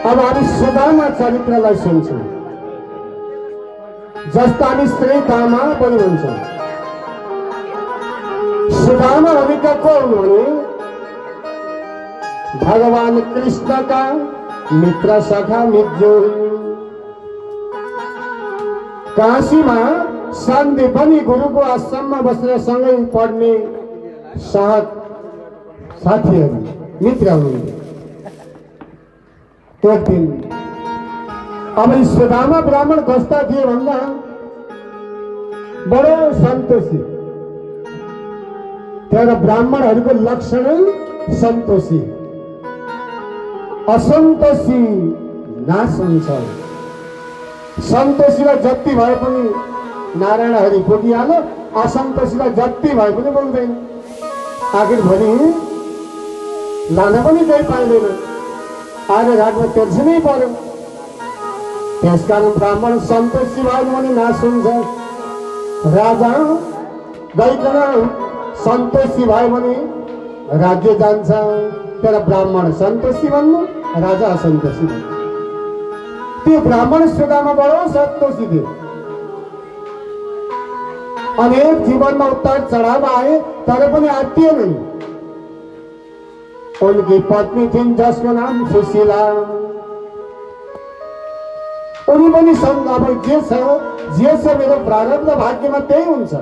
अब हामी सुदामा चरित्रलाई सुन्छौँ, जस्तो हामी श्रीधाममा पनि भन्छौँ। सुदामा भनेका को हुन् भने भगवान कृष्णका मित्र सखा मित्र। काशीमा सन्दीपनी गुरुको आश्रममा बसेर सँगै पढ्ने साथीहरू मित्र हुनुहुन्थ्यो। एक दिन अब सुदामा ब्राह्मण कस्ता थिए भन्दा बडो सन्तोषी। त्यहाँ ब्राह्मणहरूको लक्षणै सन्तोषी। असन्तोषी नाश हुन्छ। सन्तोषीलाई जति भए पनि नारायण हरि पुगिहाल्यो, असन्तोषीलाई जति भए पनि बोल्दैन। आखिर भोलि लान पनि केही पाइँदैन, आज घाटमा तेर्सिनै पर्यो। त्यसकारण ब्राह्मण सन्तोषी भयो भने नाश हुन्छ। राजा गइकन सन्तोषी भयो भने राज्य जान्छ। तर ब्राह्मण सन्तोषी भन्नु, राजा असन्तोषी भन्नु। त्यो ब्राह्मण सुदामा बडो सन्तोषी थियो। अनेक जीवनमा उतार चढाव आए तर पनि आत्तिएनन्। उनकी पत्नी थिइन् जसको नाम सुशीला। उनी पनि अब जे छ मेरो प्रारब्ध भाग्यमा त्यही हुन्छ।